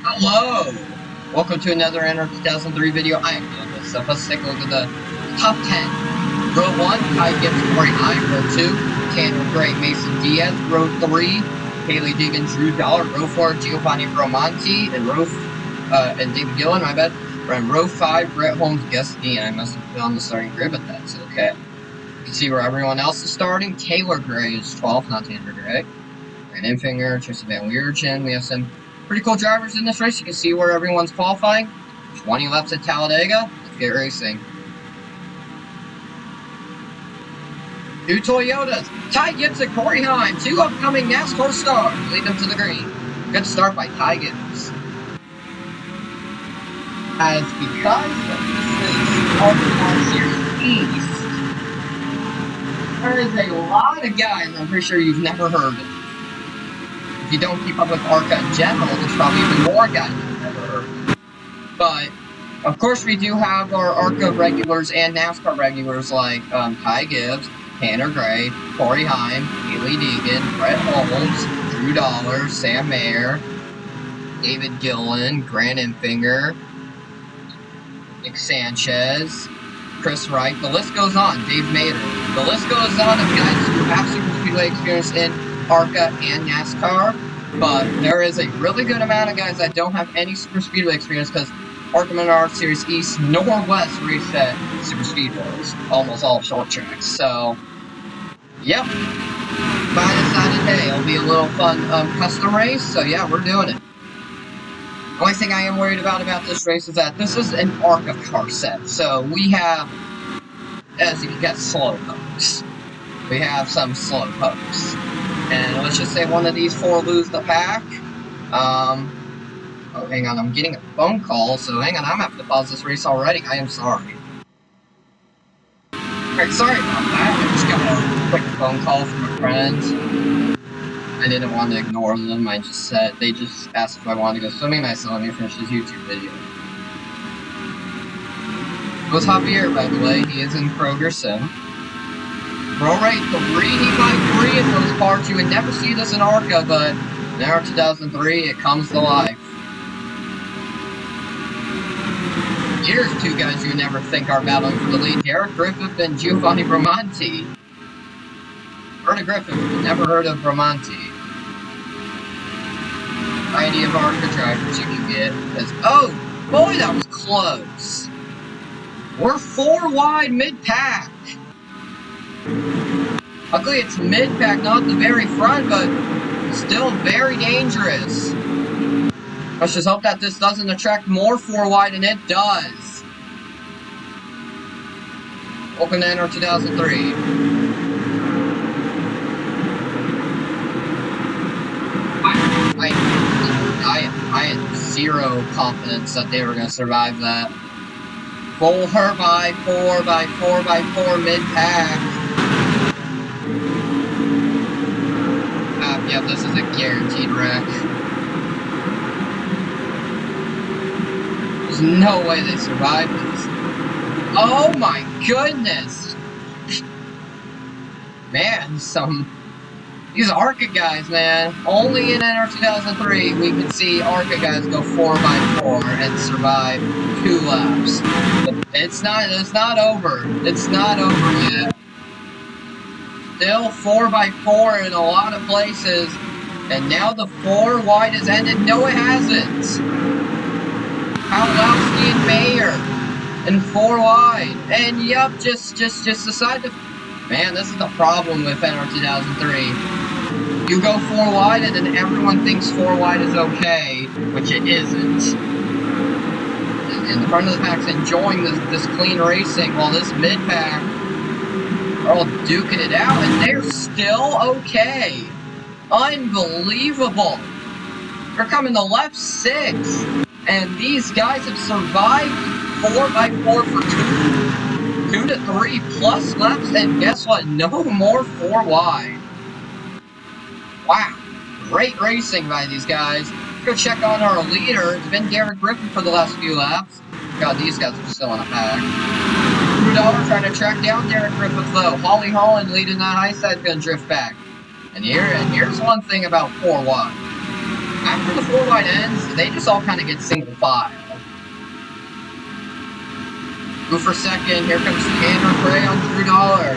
Hello! Welcome to another NR2003 video. I am DylanDoesStuff. Let's take a look at the top 10. Row 1, Ty Gibbs, Corey Hine. Row 2, Tanner Gray, Mason Diaz. Row 3, Haley Deegan, Drew Dollar. Row 4, Giovanni Bromanti. And David Gillen, my bad. And row 5, Brett Holmes, Gus Dean. I must have been on the starting grid, but that's okay. You can see where everyone else is starting. Taylor Gray is 12th, not Tanner Gray. Brandon Finger, Tristan Van Weergen. We have some pretty cool drivers in this race. You can see where everyone's qualifying. 20 laps at Talladega. Let's get racing. 2 Toyotas. Ty Gibbs and Corey Hine. 2 upcoming NASCAR stars. Lead them to the green. Good start by Ty Gibbs. As because this is ARCA Menards Series East, there is a lot of guys I'm pretty sure you've never heard of. If you don't keep up with ARCA in general, there's probably even more guys you've never heard of. But, of course, we do have our ARCA regulars and NASCAR regulars like Ty Gibbs, Tanner Gray, Corey Hine, Haley Deegan, Brett Holmes, Drew Dollar, Sam Mayer, David Gillen, Brandon Finger, Nick Sanchez, Chris Wright. The list goes on. Dave Mater. The list goes on of guys who have super speedway experience in ARCA and NASCAR, but there is a really good amount of guys that don't have any super speedway experience because ARCA Menards Series East nor West race at super speedways, almost all short tracks. So, yep. But I decided, hey, it'll be a little fun custom race. So yeah, we're doing it. The only thing I am worried about this race is that this is an ARCA car set. So we have, as you can get, slow pokes. We have some slow pokes. And let's just say one of these 4 lose the pack. Oh, hang on, I'm getting a phone call, so hang on, I'm gonna have to pause this race already. I am sorry. Alright, sorry about that. I just got a quick phone call from a friend. I didn't want to ignore them. They just asked if I wanted to go swimming, and I said, let me finish this YouTube video. It was Javier, by the way. He is in Kroger Sim. Roll rate 3D by 3 in those parts. You would never see this in ARCA, but in NR2003, it comes to life. Here's 2 guys you would never think are battling for the lead. Derek Griffith and Giovanni Bromanti. Heard of Griffith, never heard of Bromanti. Variety of ARCA drivers you can get. Oh, boy, that was close. We're 4 wide mid-pack. Luckily, it's mid-pack, not the very front, but still very dangerous. Let's just hope that this doesn't attract more 4 wide, and it does. Welcome to NR2003. I had 0 confidence that they were going to survive that. 4 by 4 by 4 by 4 mid-pack. Yeah, this is a guaranteed wreck. There's no way they survived this. Oh my goodness! Man, these ARCA guys, man. Only in NR2003 we can see ARCA guys go 4 by 4 and survive 2 laps. But it's not over. It's not over yet. Still 4 by 4 in a lot of places, and now the 4 wide has ended. No, it hasn't. Pawlowski and Mayer and 4 wide, and yep, just decide to. Man, this is the problem with NR2003. You go 4 wide, and then everyone thinks 4 wide is okay, which it isn't. And the front of the pack's enjoying this clean racing, while this mid pack are all duking it out, and they're still okay. Unbelievable. They're coming to left 6, and these guys have survived 4 by 4 for 2 to 3 plus laps, and guess what? No more 4 wide. Wow. Great racing by these guys. Let's go check on our leader. It's been Derek Griffin for the last few laps. God, these guys are still in a pack. Drew Dollar trying to track down Derek Griffith, though. Holly Holland leading that high side, going to drift back. And here's one thing about 4 wide. After the 4 wide ends, they just all kind of get single file. Go for second. Here comes Tanner Gray on Drew Dollar.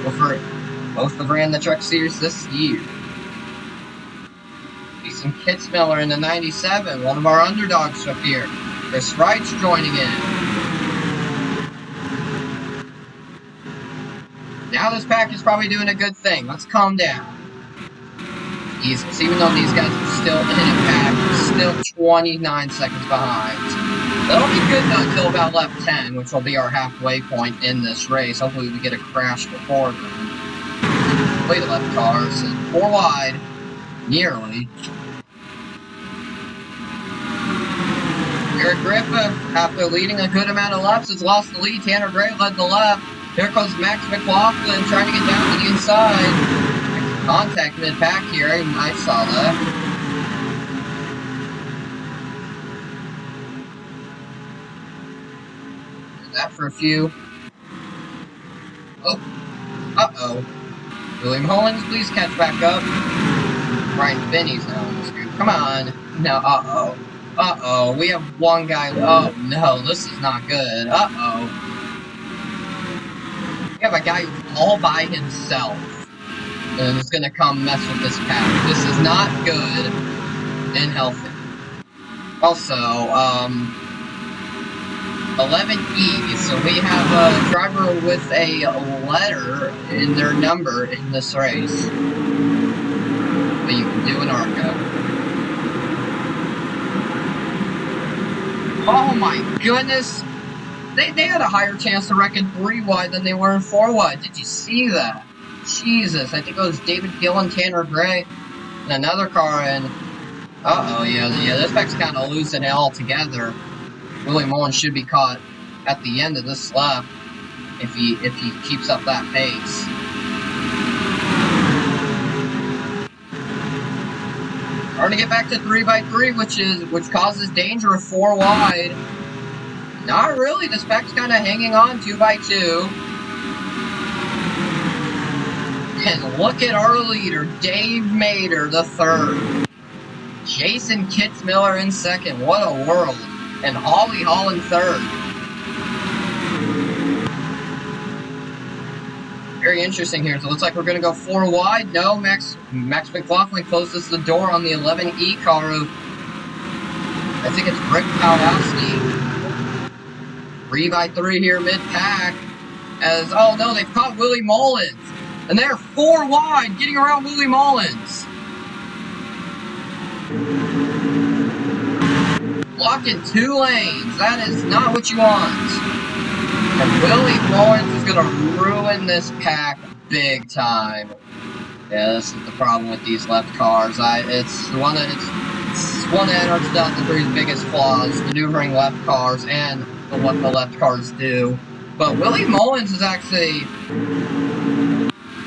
Go for it. Both have ran the Truck Series this year. Jason Kitzmiller in the 97, one of our underdogs up here. Chris Wright's joining in. Now this pack is probably doing a good thing. Let's calm down. Even though these guys are still in a pack, still 29 seconds behind. That'll be good though until about lap 10, which will be our halfway point in this race. Hopefully we get a crash before then. Play the left cars and 4 wide, nearly. Eric Griffith, after leading a good amount of laps, has lost the lead. Tanner Gray led the left. Here comes Max McLaughlin trying to get down to the inside. Contact mid-pack here, I saw that. Did that for a few. Oh, uh-oh. William Hollins, please catch back up. Brian Finney's now in this group. Come on. No, uh-oh. Uh-oh, we have one guy. Oh, no, this is not good. Uh-oh. We have a guy who's all by himself. And it's gonna come mess with this pack. This is not good and healthy. Also, 11E, so we have a driver with a letter in their number in this race. But you can do an ARCA. Oh my goodness! They had a higher chance to wreck in 3 wide than they were in 4 wide. Did you see that? Jesus, I think it was David Gillen, Tanner Gray, and another car in. Uh-oh, yeah, this pack's kind of losing it altogether. Willie Mullins should be caught at the end of this lap if he keeps up that pace. Starting to get back to 3x3, which causes danger of 4 wide. Not really, this pack's kind of hanging on 2x2. And look at our leader, Dave Mader, the 3rd. Jason Kitzmiller in 2nd. What a world. And Ollie Hall in 3rd. Very interesting here. So it looks like we're going to go 4 wide. No, Max McLaughlin closes the door on the 11E car of, I think it's Rick Pawlowski. 3x3 here mid-pack. As, oh no, they've caught Willie Mullins. And they're 4 wide, getting around Willie Mullins. Blocking 2 lanes. That is not what you want. And Willie Mullins is going to ruin this pack big time. Yeah, this is the problem with these left cars. It's one of NR2003's biggest flaws, maneuvering left cars and what the left cars do. But Willie Mullins is actually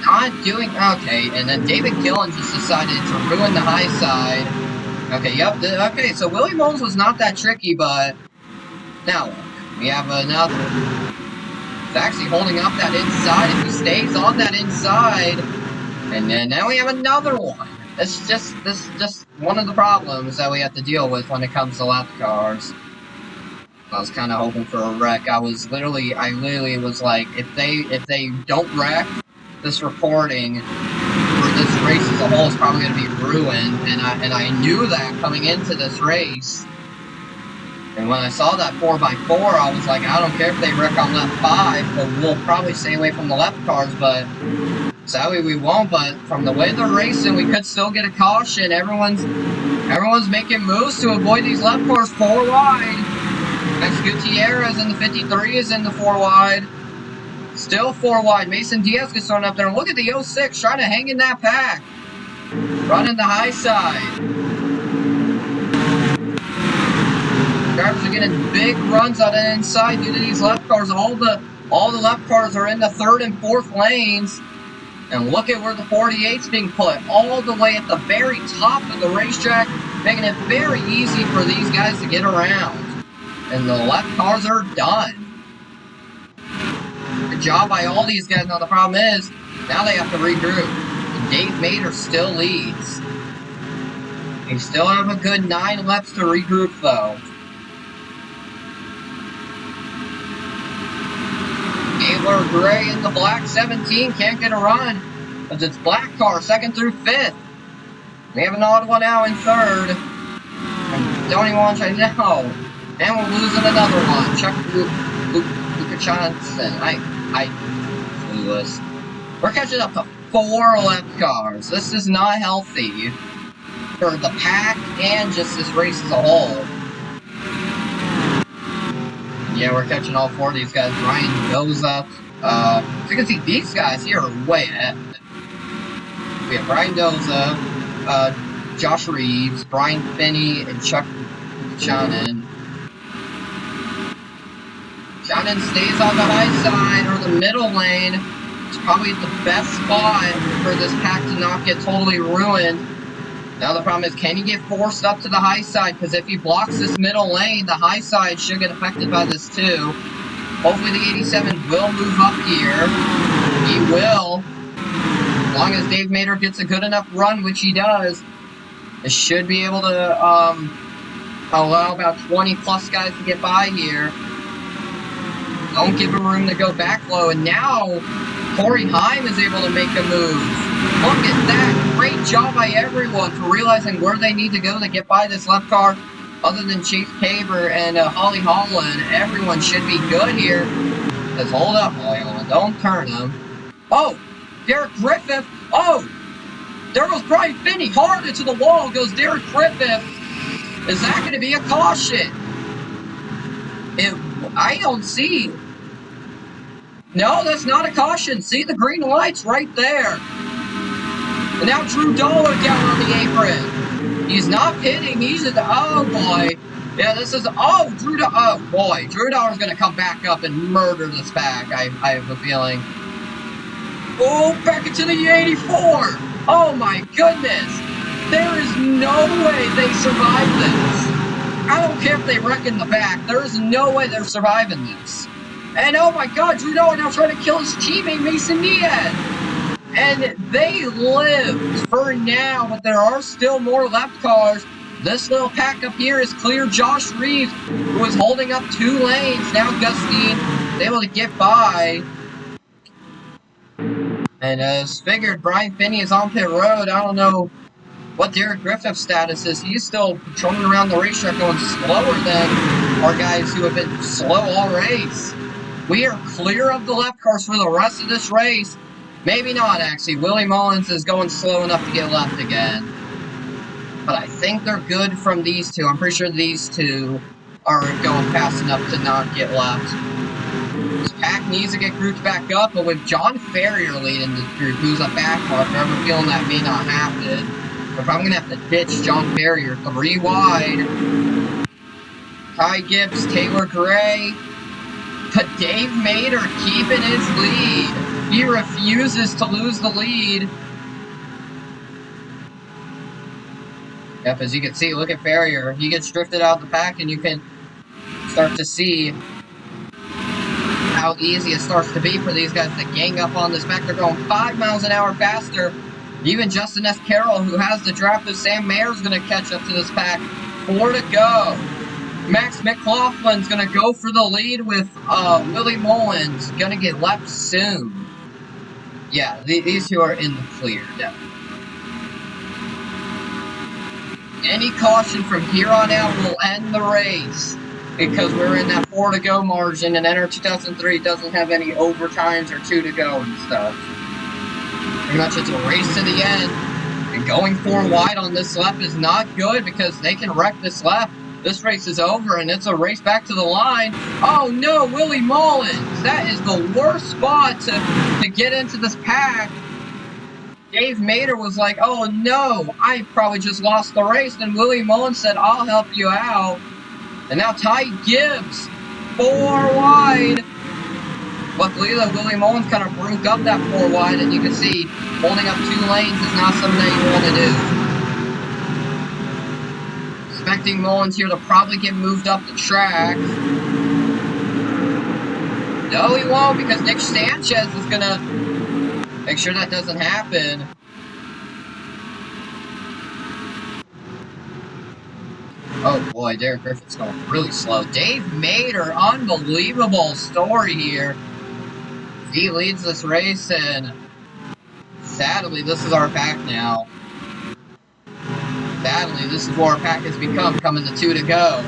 not doing okay, and then David Gillen just decided to ruin the high side. Okay, yep, okay, so Willie Mullins was not that tricky, but now look, we have another. He's actually holding up that inside. If he stays on that inside, and then now we have another one. This is just one of the problems that we have to deal with when it comes to left cars. I was kind of hoping for a wreck. I literally was like, if they don't wreck, this recording for this race as a whole is probably going to be ruined, and I knew that coming into this race. And when I saw that 4x4, I was like, I don't care if they wreck on lap 5, but we'll probably stay away from the left cars. But sadly we won't. But from the way they're racing, we could still get a caution. Everyone's making moves to avoid these left cars 4 wide. Max Gutierrez in the 53 is in the 4 wide. Still 4 wide. Mason Diaz gets thrown up there. And look at the 06 trying to hang in that pack. Running the high side. Drivers are getting big runs on the inside due to these left cars. All the left cars are in the 3rd and 4th lanes. And look at where the 48's being put. All the way at the very top of the racetrack. Making it very easy for these guys to get around. And the left cars are done. Good job by all these guys. Now the problem is, now they have to regroup. And Dave Mader still leads. We still have a good 9 laps to regroup, though. Taylor Gray in the black 17 can't get a run, but it's black car 2nd through 5th. We have an Ottawa now in 3rd. And don't even want to know. And we're losing another one. Chuck Luka Johnson. I clueless. We're catching up to 4 left cars. This is not healthy for the pack and just this race as a whole. Yeah, we're catching all 4 of these guys. Brian goes up. So you can see these guys here are way ahead. We have Brian Doza, Josh Reeves, Brian Finney, and Chuck Shannon. Shannon stays on the high side or the middle lane. It's probably the best spot for this pack to not get totally ruined. Now the problem is, can he get forced up to the high side? Because if he blocks this middle lane, the high side should get affected by this too. Hopefully the 87 will move up here. He will. As long as Dave Mader gets a good enough run, which he does, it should be able to allow about 20 plus guys to get by here. Don't give him room to go back low. And now Corey Heim is able to make a move. Look at that. Great job by everyone for realizing where they need to go to get by this left car. Other than Chase Tabor and Holly Holland, everyone should be good here. Let's hold up, Holly Holland. Don't turn him. Oh, Derek Griffith. Oh, there goes Brian Finney. Hard into the wall goes Derek Griffith. Is that going to be a caution? I don't see. No, that's not a caution. See the green lights right there. And now Drew Dollar down on the apron. He's not pitting. He's at the... Oh, boy. Yeah, this is... Oh, oh, boy. Drew Dollar's going to come back up and murder this pack, I have a feeling. Oh, back into the 84. Oh, my goodness. There is no way they survive this. I don't care if they wreck in the back. There is no way they're surviving this. And, oh, my God, Drew Dollar now trying to kill his teammate, Mason Diaz. And they lived for now, but there are still more left cars. This little pack up here is clear. Josh Reeves, who was holding up 2 lanes. Now Gustine is able to get by. And as figured, Brian Finney is on pit road. I don't know what Derek Griffith's status is. He's still patrolling around the racetrack going slower than our guys who have been slow all race. We are clear of the left cars for the rest of this race. Maybe not, actually. Willie Mullins is going slow enough to get left again. But I think they're good from these two. I'm pretty sure these two are going fast enough to not get left. This pack needs to get grouped back up, but with John Ferrier leading this group, who's a back marker, I'm feeling that may not happen. But I'm going to have to ditch John Ferrier 3 wide. Ty Gibbs, Taylor Gray. But Dave Mader keeping his lead. He refuses to lose the lead. Yep, as you can see, look at Ferrier. He gets drifted out the pack, and you can start to see how easy it starts to be for these guys to gang up on this pack. They're going 5 miles an hour faster. Even Justin S. Carroll, who has the draft with Sam Mayer, is going to catch up to this pack. 4 to go. Max McLaughlin's going to go for the lead with Willie Mullins. Going to get left soon. Yeah, these two are in the clear, definitely. Any caution from here on out will end the race. Because we're in that 4 to go margin, and NR2003 doesn't have any overtimes or 2 to go and stuff. Pretty much it's a race to the end. And going 4 wide on this lap is not good because they can wreck this lap. This race is over, and it's a race back to the line. Oh, no, Willie Mullins. That is the worst spot to get into this pack. Dave Mader was like, oh, no, I probably just lost the race. Then Willie Mullins said, I'll help you out. And now Ty Gibbs, 4 wide. Luckily, though, Willie Mullins kind of broke up that 4 wide, and you can see holding up 2 lanes is not something that you want to do. Expecting Mullins here to probably get moved up the track. No, he won't, because Nick Sanchez is going to make sure that doesn't happen. Oh boy, Derek Griffith's going really slow. Dave Mater, unbelievable story here. He leads this race, and sadly, this is our pack now. Sadly, this is what our pack has become, coming to 2 to go.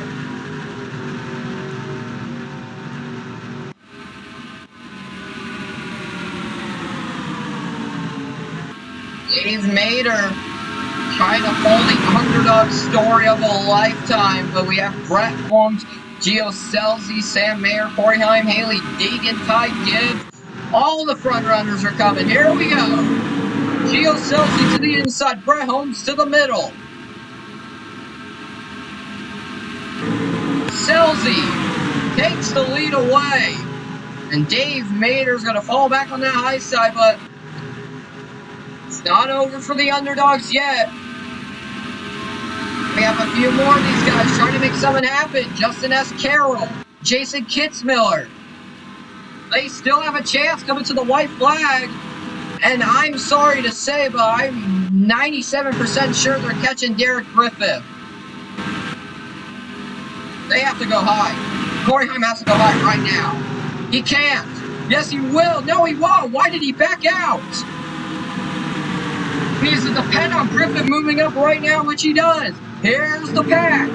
Dave Mater trying to pull the underdog story of a lifetime, but we have Brett Holmes, Gio Scelzi, Sam Mayer, Corey Heim, Haley Deegan, Ty Gibbs. All the front runners are coming. Here we go. Gio Scelzi to the inside, Brett Holmes to the middle. Scelzi takes the lead away, and Dave Mater's going to fall back on that high side, but it's not over for the underdogs yet. We have a few more of these guys trying to make something happen. Justin S. Carroll, Jason Kitzmiller. They still have a chance coming to the white flag. And I'm sorry to say, but I'm 97% sure they're catching Derek Griffith. They have to go high. Corey Heim has to go high right now. He can't. Yes, he will. No, he won't. Why did he back out? He needs to depend on Griffith moving up right now, which he does. Here's the pack.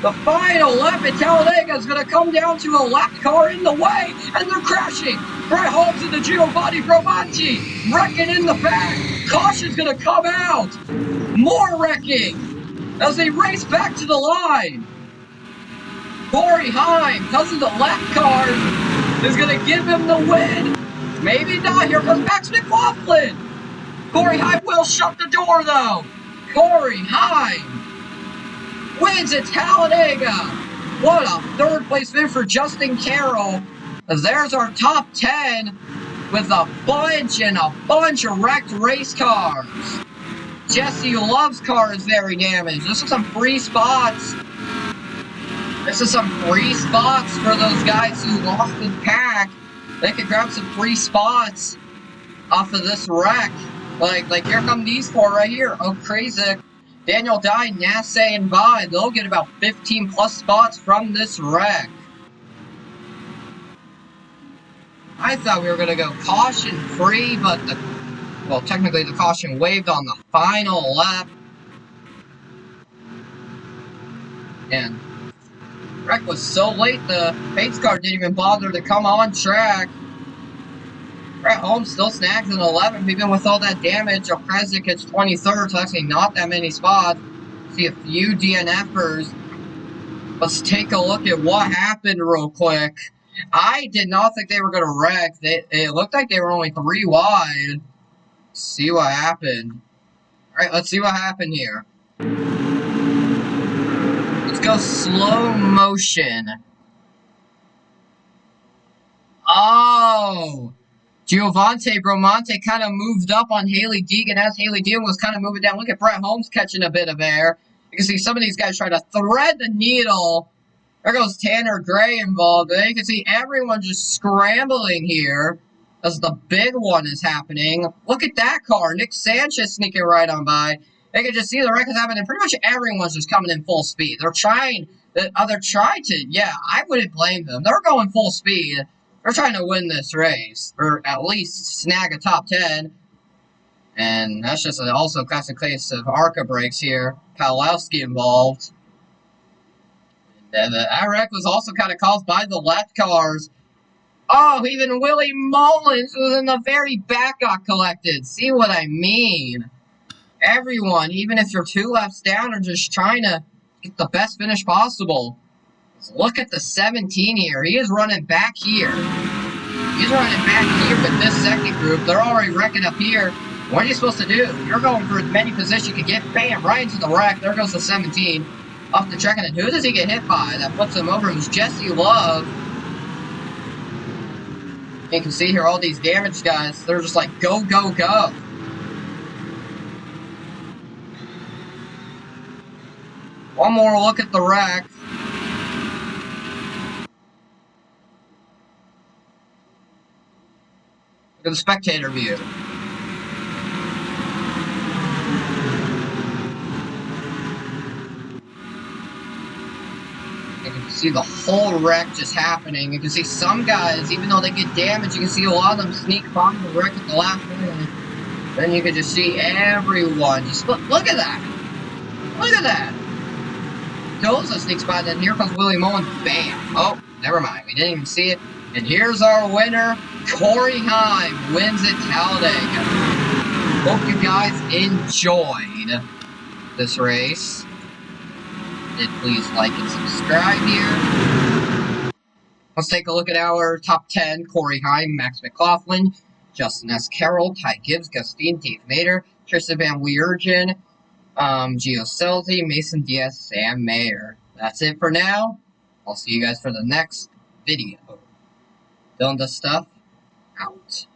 The final lap at Talladega is going to come down to a lap car in the way, and they're crashing. Brett Holmes and the Giovanni Brovanti wrecking in the back. Caution's going to come out. More wrecking as they race back to the line. Corey Heim, because of the lap car, is going to give him the win. Maybe not. Here comes Max McLaughlin. Corey Heim will shut the door, though. Corey Heim wins at Talladega. What a third place win for Justin Carroll. As there's our top 10 with a bunch of wrecked race cars. Jesse Love's car is very damaged. This is some free spots. This is some free spots for those guys who lost the pack. They could grab some free spots off of this wreck. Like here come these four right here. Oh, crazy. Daniel Dye, Nassay, and Vine. They'll get about 15 plus spots from this wreck. I thought we were going to go caution free, but technically the caution waived on the final lap. And the wreck was so late, the pace car didn't even bother to come on track. Brett Holmes still snags an 11th, even with all that damage. Okresic gets 23rd, so actually not that many spots. See a few DNFers. Let's take a look at what happened real quick. I did not think they were going to wreck. It looked like they were only 3 wide. Let's see what happened. Alright, let's see what happened here. Let's go slow motion. Oh! Giovante Bramante kind of moved up on Haley Deegan as Haley Deegan was kind of moving down. Look at Brett Holmes catching a bit of air. You can see some of these guys trying to thread the needle. There goes Tanner Gray involved. And you can see everyone just scrambling here as the big one is happening. Look at that car. Nick Sanchez sneaking right on by. They can just see the wreck is happening. Pretty much everyone's just coming in full speed. They're trying to, yeah, I wouldn't blame them. They're going full speed. They're trying to win this race, or at least snag a top 10. And that's just also a classic case of ARCA brakes here. Palowski involved. And that wreck was also kind of caused by the left cars. Oh, even Willie Mullins, who was in the very back, got collected. See what I mean? Everyone, even if you're 2 laps down, are just trying to get the best finish possible. Look at the 17 here. He is running back here. He's running back here with this second group. They're already wrecking up here. What are you supposed to do? You're going for as many positions you can get. Bam, right into the wreck. There goes the 17. Off the track. And then who does he get hit by? That puts him over. It was Jesse Love. You can see here all these damaged guys. They're just like, go, go, go. One more look at the wreck. Look at the spectator view. You can see the whole wreck just happening. You can see some guys, even though they get damaged, you can see a lot of them sneak by the wreck at the last minute. Then you can just see everyone. Just look at that. Look at that. Goza sneaks by, then here comes Willie Mullins. Bam. Oh, never mind. We didn't even see it. And here's our winner. Corey Heim wins at Talladega. Hope you guys enjoyed this race. Did please like and subscribe here. Let's take a look at our top 10. Corey Heim, Max McLaughlin, Justin S. Carroll, Ty Gibbs, Gustine, Dave Mader, Tristan Van Weergen, Gio Scelzi, Mason Diaz, Sam Mayer. That's it for now. I'll see you guys for the next video. DylanDoesStuff, out.